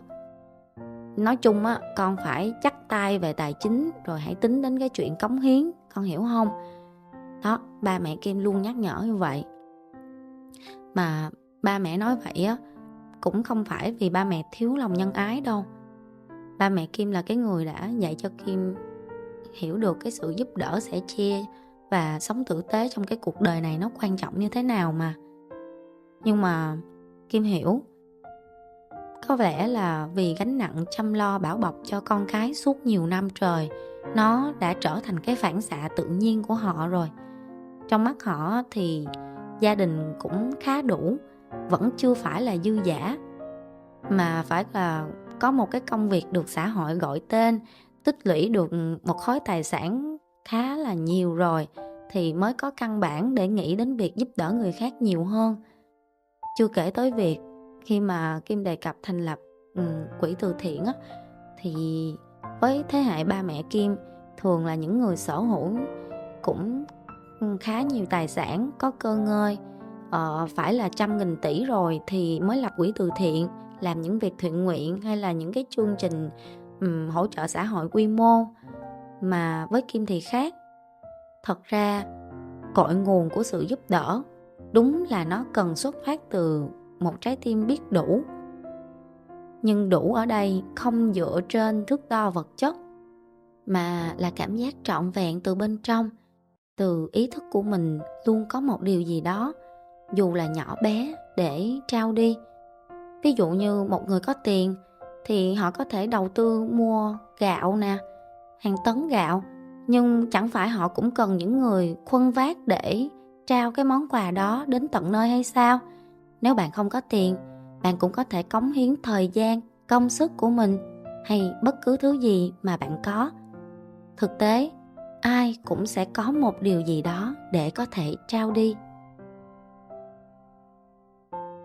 Nói chung con phải chắc tay về tài chính, rồi hãy tính đến cái chuyện cống hiến, con hiểu không? Đó, ba mẹ Kim luôn nhắc nhở như vậy. Mà ba mẹ nói vậy cũng không phải vì ba mẹ thiếu lòng nhân ái đâu, ba mẹ Kim là cái người đã dạy cho Kim hiểu được cái sự giúp đỡ, sẻ chia và sống tử tế trong cái cuộc đời này nó quan trọng như thế nào mà. Nhưng mà Kim hiểu, có vẻ là vì gánh nặng chăm lo bảo bọc cho con cái suốt nhiều năm trời, nó đã trở thành cái phản xạ tự nhiên của họ rồi. Trong mắt họ thì gia đình cũng khá đủ, vẫn chưa phải là dư dả, mà phải là có một cái công việc được xã hội gọi tên, tích lũy được một khối tài sản khá là nhiều rồi thì mới có căn bản để nghĩ đến việc giúp đỡ người khác nhiều hơn. Chưa kể tới việc khi mà Kim đề cập thành lập quỹ từ thiện á, thì với thế hệ ba mẹ Kim thường là những người sở hữu cũng khá nhiều tài sản, có cơ ngơi, phải là trăm nghìn tỷ rồi thì mới lập quỹ từ thiện, làm những việc thiện nguyện hay là những cái chương trình hỗ trợ xã hội quy mô. Mà với Kim thì khác. Thật ra cội nguồn của sự giúp đỡ đúng là nó cần xuất phát từ một trái tim biết đủ. Nhưng đủ ở đây không dựa trên thước đo vật chất, mà là cảm giác trọn vẹn từ bên trong, từ ý thức của mình luôn có một điều gì đó, dù là nhỏ bé, để trao đi. Ví dụ như một người có tiền thì họ có thể đầu tư mua gạo nè, hàng tấn gạo, nhưng chẳng phải họ cũng cần những người khuân vác để trao cái món quà đó đến tận nơi hay sao? Nếu bạn không có tiền, bạn cũng có thể cống hiến thời gian, công sức của mình hay bất cứ thứ gì mà bạn có. Thực tế, ai cũng sẽ có một điều gì đó để có thể trao đi.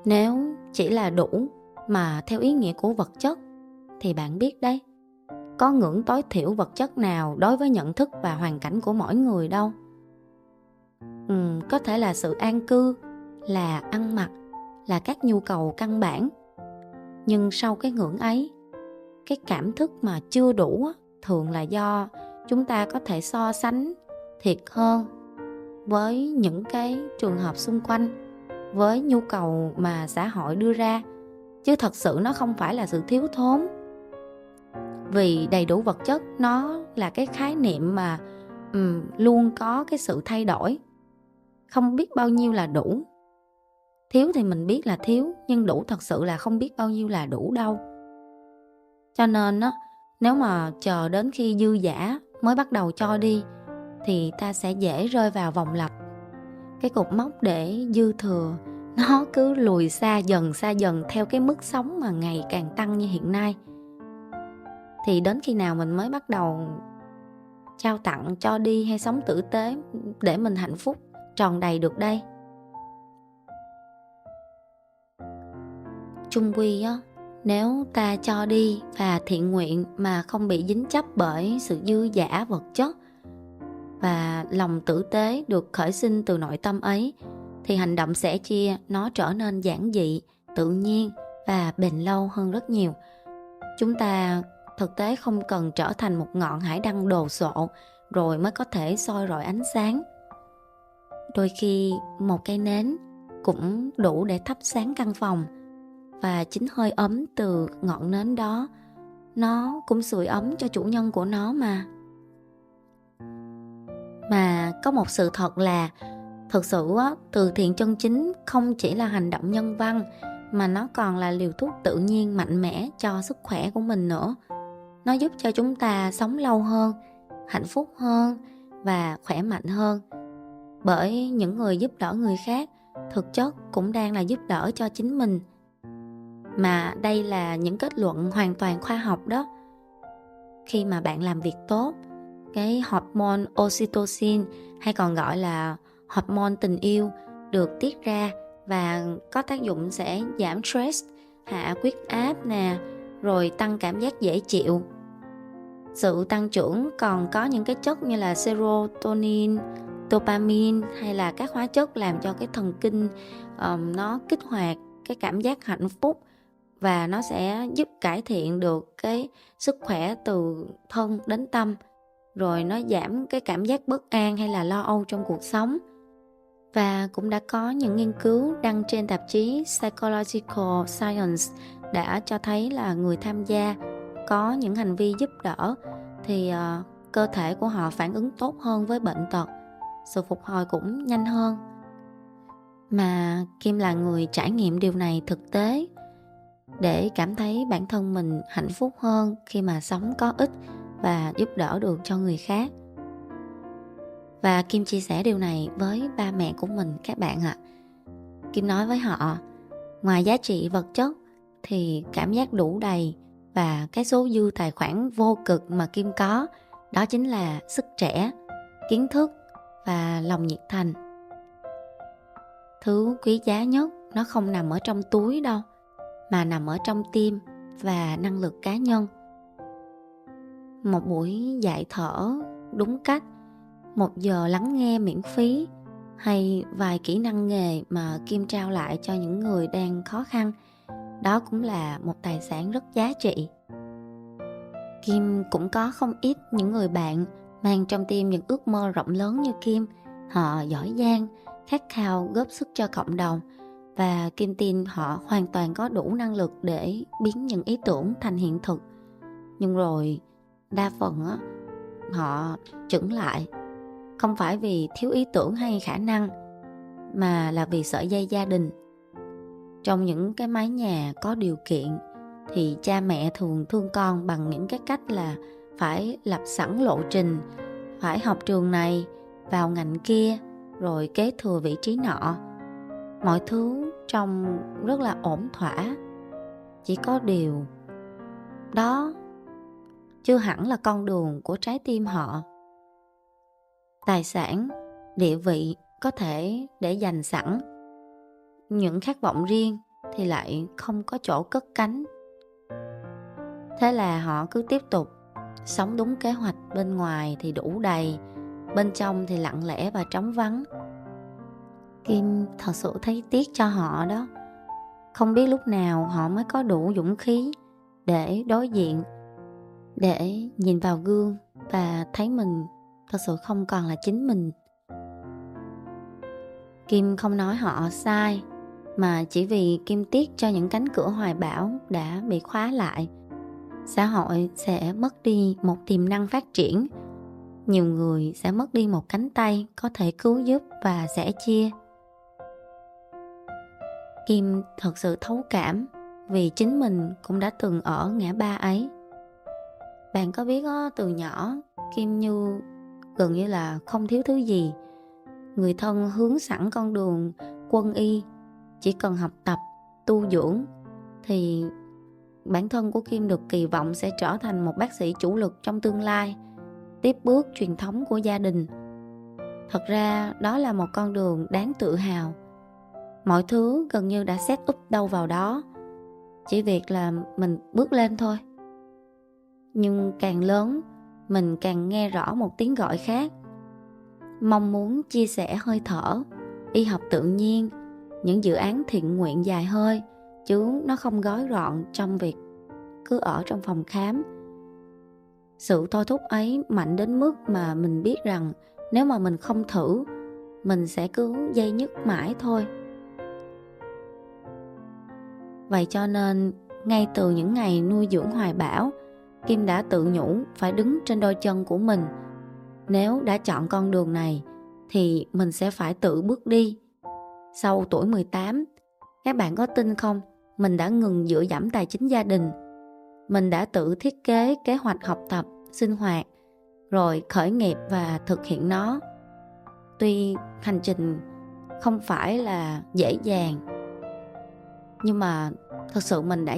Nếu chỉ là đủ mà theo ý nghĩa của vật chất thì bạn biết đấy, có ngưỡng tối thiểu vật chất nào đối với nhận thức và hoàn cảnh của mỗi người đâu. Có thể là sự an cư, là ăn mặc, là các nhu cầu căn bản. Nhưng sau cái ngưỡng ấy, cái cảm thức mà chưa đủ thường là do chúng ta có thể so sánh thiệt hơn với những cái trường hợp xung quanh, với nhu cầu mà xã hội đưa ra, chứ thật sự nó không phải là sự thiếu thốn. Vì đầy đủ vật chất nó là cái khái niệm mà luôn có cái sự thay đổi. Không biết bao nhiêu là đủ. Thiếu thì mình biết là thiếu, nhưng đủ thật sự là không biết bao nhiêu là đủ đâu. Cho nên nếu mà chờ đến khi dư dả mới bắt đầu cho đi thì ta sẽ dễ rơi vào vòng lặp. Cái cột mốc để dư thừa nó cứ lùi xa dần theo cái mức sống mà ngày càng tăng như hiện nay. Thì đến khi nào mình mới bắt đầu trao tặng, cho đi hay sống tử tế để mình hạnh phúc tròn đầy được đây? Chung quy nếu ta cho đi và thiện nguyện mà không bị dính chấp bởi sự dư dả vật chất, và lòng tử tế được khởi sinh từ nội tâm ấy, thì hành động sẻ chia nó trở nên giản dị, tự nhiên và bền lâu hơn rất nhiều. Chúng ta thực tế không cần trở thành một ngọn hải đăng đồ sộ rồi mới có thể soi rọi ánh sáng. Đôi khi một cây nến cũng đủ để thắp sáng căn phòng, và chính hơi ấm từ ngọn nến đó nó cũng sưởi ấm cho chủ nhân của nó mà. Mà có một sự thật là thực sự từ thiện chân chính không chỉ là hành động nhân văn, mà nó còn là liều thuốc tự nhiên mạnh mẽ cho sức khỏe của mình nữa. Nó giúp cho chúng ta sống lâu hơn, hạnh phúc hơn và khỏe mạnh hơn. Bởi những người giúp đỡ người khác thực chất cũng đang là giúp đỡ cho chính mình. Mà đây là những kết luận hoàn toàn khoa học đó. Khi mà bạn làm việc tốt, cái hormone oxytocin hay còn gọi là hormone tình yêu được tiết ra và có tác dụng sẽ giảm stress, hạ huyết áp nè, rồi tăng cảm giác dễ chịu. Sự tăng trưởng còn có những cái chất như là serotonin, dopamine hay là các hóa chất làm cho cái thần kinh nó kích hoạt cái cảm giác hạnh phúc, và nó sẽ giúp cải thiện được cái sức khỏe từ thân đến tâm, rồi nó giảm cái cảm giác bất an hay là lo âu trong cuộc sống. Và cũng đã có những nghiên cứu đăng trên tạp chí Psychological Science đã cho thấy là người tham gia có những hành vi giúp đỡ thì cơ thể của họ phản ứng tốt hơn với bệnh tật, sự phục hồi cũng nhanh hơn. Mà Kim là người trải nghiệm điều này thực tế để cảm thấy bản thân mình hạnh phúc hơn khi mà sống có ích và giúp đỡ được cho người khác. Và Kim chia sẻ điều này với ba mẹ của mình các bạn ạ. Kim nói với họ, ngoài giá trị vật chất thì cảm giác đủ đầy và cái số dư tài khoản vô cực mà Kim có, đó chính là sức trẻ, kiến thức và lòng nhiệt thành. Thứ quý giá nhất nó không nằm ở trong túi đâu, mà nằm ở trong tim và năng lực cá nhân. Một buổi dạy thở đúng cách, 1 giờ lắng nghe miễn phí, hay vài kỹ năng nghề mà Kim trao lại cho những người đang khó khăn, đó cũng là một tài sản rất giá trị. Kim cũng có không ít những người bạn mang trong tim những ước mơ rộng lớn như Kim. Họ giỏi giang, khát khao góp sức cho cộng đồng, và Kim tin họ hoàn toàn có đủ năng lực để biến những ý tưởng thành hiện thực. Nhưng rồi đa phần họ chững lại, không phải vì thiếu ý tưởng hay khả năng, mà là vì sợi dây gia đình. Trong những cái mái nhà có điều kiện thì cha mẹ thường thương con bằng những cái cách là phải lập sẵn lộ trình, phải học trường này, vào ngành kia, rồi kế thừa vị trí nọ. Mọi thứ trông rất là ổn thỏa. Chỉ có điều đó chưa hẳn là con đường của trái tim họ. Tài sản, địa vị có thể để dành sẵn, những khát vọng riêng thì lại không có chỗ cất cánh. Thế là họ cứ tiếp tục sống đúng kế hoạch, bên ngoài thì đủ đầy, bên trong thì lặng lẽ và trống vắng. Kim thật sự thấy tiếc cho họ đó. Không biết lúc nào họ mới có đủ dũng khí để đối diện, để nhìn vào gương và thấy mình thật sự không còn là chính mình. Kim không nói họ sai, mà chỉ vì Kim tiếc cho những cánh cửa hoài bão đã bị khóa lại. Xã hội sẽ mất đi một tiềm năng phát triển. Nhiều người sẽ mất đi một cánh tay có thể cứu giúp và sẻ chia. Kim thật sự thấu cảm vì chính mình cũng đã từng ở ngã ba ấy. Bạn có biết từ nhỏ Kim gần như là không thiếu thứ gì. Người thân hướng sẵn con đường quân y, chỉ cần học tập, tu dưỡng thì bản thân của Kim được kỳ vọng sẽ trở thành một bác sĩ chủ lực trong tương lai, tiếp bước truyền thống của gia đình. Thật ra đó là một con đường đáng tự hào. Mọi thứ gần như đã set up đâu vào đó, chỉ việc là mình bước lên thôi. Nhưng càng lớn, mình càng nghe rõ một tiếng gọi khác. Mong muốn chia sẻ hơi thở, y học tự nhiên, những dự án thiện nguyện dài hơi, chứ nó không gói gọn trong việc cứ ở trong phòng khám. Sự thôi thúc ấy mạnh đến mức mà mình biết rằng nếu mà mình không thử, mình sẽ cứ dây dứt mãi thôi. Vậy cho nên, ngay từ những ngày nuôi dưỡng hoài bão, Kim đã tự nhủ phải đứng trên đôi chân của mình. Nếu đã chọn con đường này, thì mình sẽ phải tự bước đi. Sau tuổi 18, các bạn có tin không? Mình đã ngừng dựa dẫm tài chính gia đình. Mình đã tự thiết kế kế hoạch học tập, sinh hoạt, rồi khởi nghiệp và thực hiện nó. Tuy hành trình không phải là dễ dàng, nhưng mà thật sự mình đã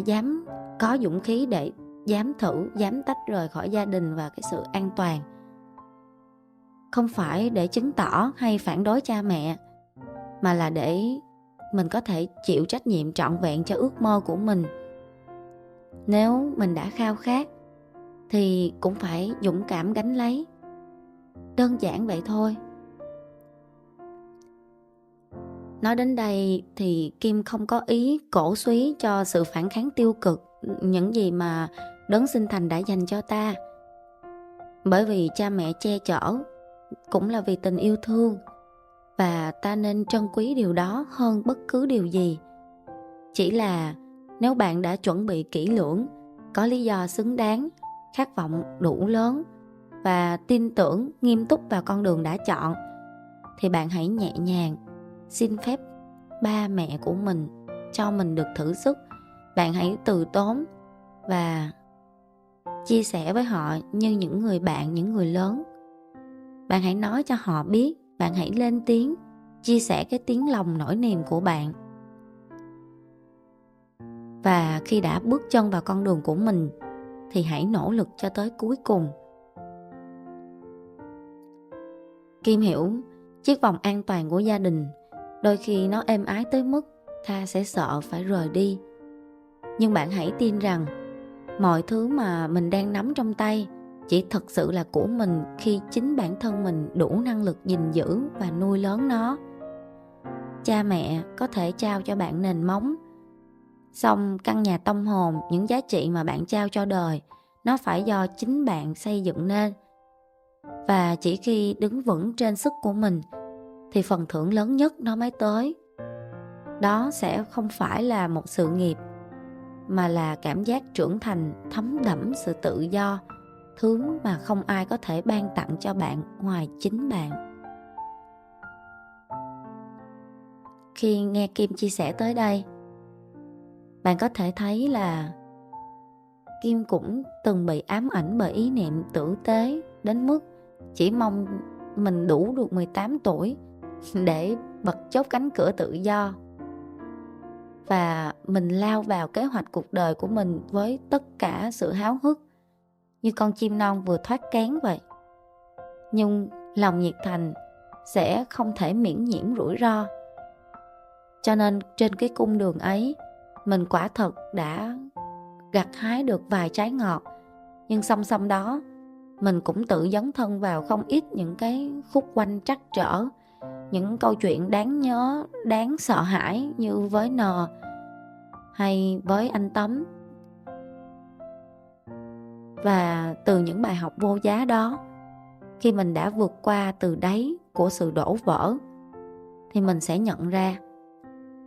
có dũng khí để dám thử, dám tách rời khỏi gia đình và cái sự an toàn. Không phải để chứng tỏ hay phản đối cha mẹ, mà là để mình có thể chịu trách nhiệm trọn vẹn cho ước mơ của mình. Nếu mình đã khao khát thì cũng phải dũng cảm gánh lấy. Đơn giản vậy thôi. Nói đến đây thì Kim không có ý cổ suý cho sự phản kháng tiêu cực những gì mà Đấng Sinh Thành đã dành cho ta. Bởi vì cha mẹ che chở cũng là vì tình yêu thương, và ta nên trân quý điều đó hơn bất cứ điều gì. Chỉ là nếu bạn đã chuẩn bị kỹ lưỡng có lý do xứng đáng, khát vọng đủ lớn và tin tưởng nghiêm túc vào con đường đã chọn, thì bạn hãy nhẹ nhàng xin phép ba mẹ của mình cho mình được thử sức. Bạn hãy từ tốn và chia sẻ với họ như những người bạn, những người lớn. Bạn hãy nói cho họ biết, bạn hãy lên tiếng, chia sẻ cái tiếng lòng nỗi niềm của bạn. Và khi đã bước chân vào con đường của mình thì hãy nỗ lực cho tới cuối cùng. Kim hiểu chiếc vòng an toàn của gia đình đôi khi nó êm ái tới mức ta sẽ sợ phải rời đi. Nhưng bạn hãy tin rằng mọi thứ mà mình đang nắm trong tay chỉ thực sự là của mình khi chính bản thân mình đủ năng lực gìn giữ và nuôi lớn nó. Cha mẹ có thể trao cho bạn nền móng, song căn nhà tâm hồn, những giá trị mà bạn trao cho đời, nó phải do chính bạn xây dựng nên. Và chỉ khi đứng vững trên sức của mình thì phần thưởng lớn nhất nó mới tới. Đó sẽ không phải là một sự nghiệp, mà là cảm giác trưởng thành thấm đẫm sự tự do, thứ mà không ai có thể ban tặng cho bạn ngoài chính bạn. Khi nghe Kim chia sẻ tới đây, bạn có thể thấy là Kim cũng từng bị ám ảnh bởi ý niệm tử tế đến mức chỉ mong mình đủ được 18 tuổi để bật chốt cánh cửa tự do. Và mình lao vào kế hoạch cuộc đời của mình với tất cả sự háo hức, như con chim non vừa thoát cánh vậy. Nhưng lòng nhiệt thành sẽ không thể miễn nhiễm rủi ro. Cho nên trên cái cung đường ấy, mình quả thật đã gặt hái được vài trái ngọt. Nhưng song song đó, mình cũng tự dấn thân vào không ít những cái khúc quanh trắc trở, những câu chuyện đáng nhớ, đáng sợ hãi như với N hay với anh Tấm. Và từ những bài học vô giá đó, khi mình đã vượt qua từ đáy của sự đổ vỡ, thì mình sẽ nhận ra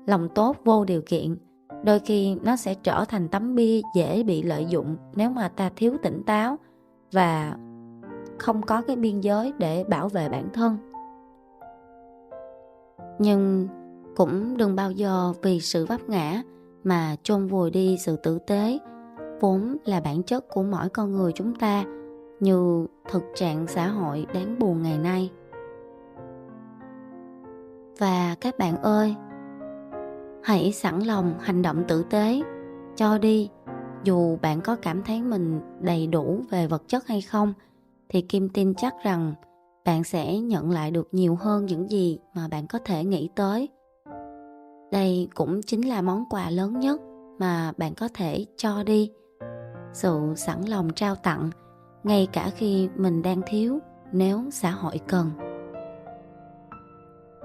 lòng tốt vô điều kiện đôi khi nó sẽ trở thành tấm bia dễ bị lợi dụng nếu mà ta thiếu tỉnh táo và không có cái biên giới để bảo vệ bản thân. Nhưng cũng đừng bao giờ vì sự vấp ngã mà chôn vùi đi sự tử tế, vốn là bản chất của mỗi con người chúng ta, như thực trạng xã hội đáng buồn ngày nay. Và các bạn ơi, hãy sẵn lòng hành động tử tế, cho đi. Dù bạn có cảm thấy mình đầy đủ về vật chất hay không, thì Kim tin chắc rằng bạn sẽ nhận lại được nhiều hơn những gì mà bạn có thể nghĩ tới. Đây cũng chính là món quà lớn nhất mà bạn có thể cho đi. Sự sẵn lòng trao tặng, ngay cả khi mình đang thiếu, nếu xã hội cần.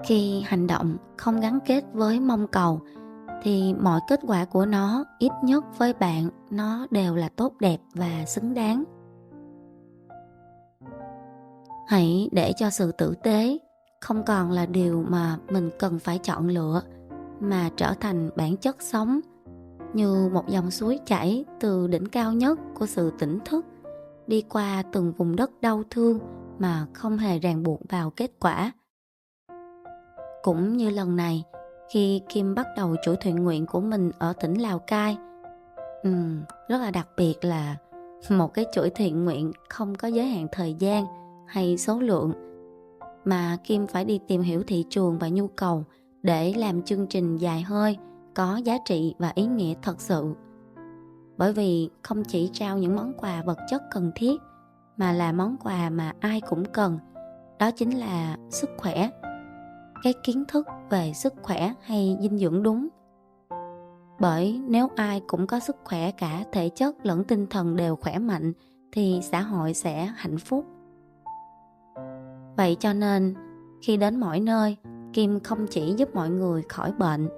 Khi hành động không gắn kết với mong cầu, thì mọi kết quả của nó, ít nhất với bạn, nó đều là tốt đẹp và xứng đáng. Hãy để cho sự tử tế không còn là điều mà mình cần phải chọn lựa, mà trở thành bản chất sống, như một dòng suối chảy từ đỉnh cao nhất của sự tỉnh thức, đi qua từng vùng đất đau thương mà không hề ràng buộc vào kết quả. Cũng như lần này, khi Kim bắt đầu chuỗi thiện nguyện của mình ở tỉnh Lào Cai, rất là đặc biệt là một cái chuỗi thiện nguyện không có giới hạn thời gian hay số lượng, mà Kim phải đi tìm hiểu thị trường và nhu cầu để làm chương trình dài hơi, có giá trị và ý nghĩa thật sự. Bởi vì không chỉ trao những món quà vật chất cần thiết, mà là món quà mà ai cũng cần, đó chính là sức khỏe. Cái kiến thức về sức khỏe hay dinh dưỡng đúng. Bởi nếu ai cũng có sức khỏe cả thể chất lẫn tinh thần đều khỏe mạnh, thì xã hội sẽ hạnh phúc. Vậy cho nên, khi đến mọi nơi, Kim không chỉ giúp mọi người khỏi bệnh,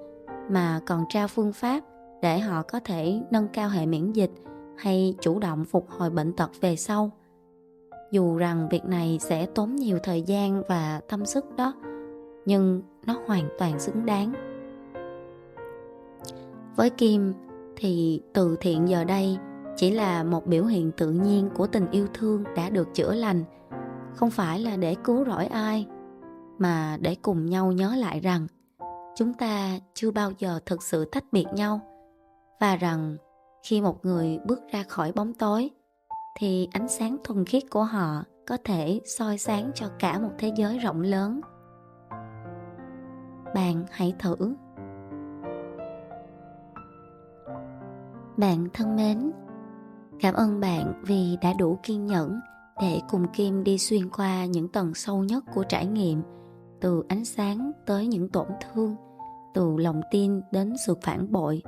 mà còn trao phương pháp để họ có thể nâng cao hệ miễn dịch hay chủ động phục hồi bệnh tật về sau. Dù rằng việc này sẽ tốn nhiều thời gian và tâm sức đó, nhưng nó hoàn toàn xứng đáng. Với Kim thì từ thiện giờ đây chỉ là một biểu hiện tự nhiên của tình yêu thương đã được chữa lành, không phải là để cứu rỗi ai, mà để cùng nhau nhớ lại rằng chúng ta chưa bao giờ thực sự tách biệt nhau, và rằng khi một người bước ra khỏi bóng tối thì ánh sáng thuần khiết của họ có thể soi sáng cho cả một thế giới rộng lớn. Bạn hãy thử. Bạn thân mến, cảm ơn bạn vì đã đủ kiên nhẫn để cùng Kim đi xuyên qua những tầng sâu nhất của trải nghiệm, từ ánh sáng tới những tổn thương, từ lòng tin đến sự phản bội,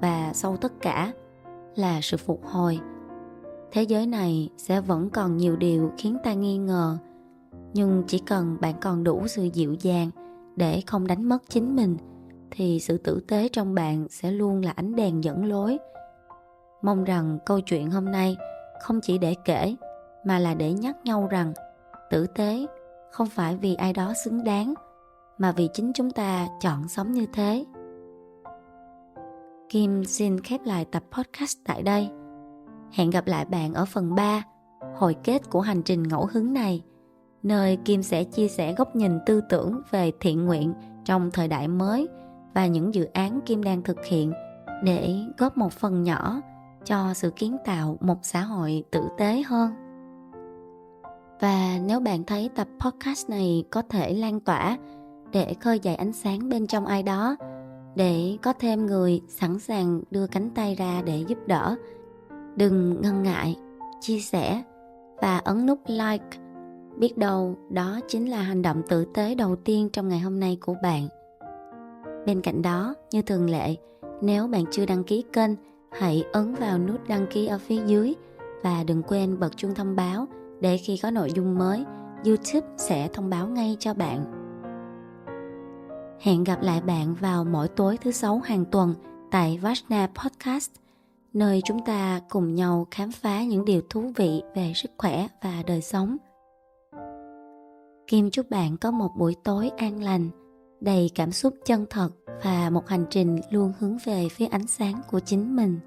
và sau tất cả là sự phục hồi. Thế giới này sẽ vẫn còn nhiều điều khiến ta nghi ngờ, nhưng chỉ cần bạn còn đủ sự dịu dàng để không đánh mất chính mình, thì sự tử tế trong bạn sẽ luôn là ánh đèn dẫn lối. Mong rằng câu chuyện hôm nay không chỉ để kể, mà là để nhắc nhau rằng tử tế không phải vì ai đó xứng đáng, mà vì chính chúng ta chọn sống như thế. Kim xin khép lại tập podcast tại đây. Hẹn gặp lại bạn ở phần 3, hồi kết của hành trình ngẫu hứng này, nơi Kim sẽ chia sẻ góc nhìn tư tưởng về thiện nguyện trong thời đại mới và những dự án Kim đang thực hiện để góp một phần nhỏ cho sự kiến tạo một xã hội tử tế hơn. Và nếu bạn thấy tập podcast này có thể lan tỏa để khơi dậy ánh sáng bên trong ai đó, để có thêm người sẵn sàng đưa cánh tay ra để giúp đỡ, đừng ngần ngại chia sẻ và ấn nút like. Biết đâu đó chính là hành động tử tế đầu tiên trong ngày hôm nay của bạn. Bên cạnh đó, như thường lệ, nếu bạn chưa đăng ký kênh, hãy ấn vào nút đăng ký ở phía dưới và đừng quên bật chuông thông báo để khi có nội dung mới, YouTube sẽ thông báo ngay cho bạn. Hẹn gặp lại bạn vào mỗi tối thứ 6 hàng tuần tại Vajna Podcast, nơi chúng ta cùng nhau khám phá những điều thú vị về sức khỏe và đời sống. Kim chúc bạn có một buổi tối an lành, đầy cảm xúc chân thật và một hành trình luôn hướng về phía ánh sáng của chính mình.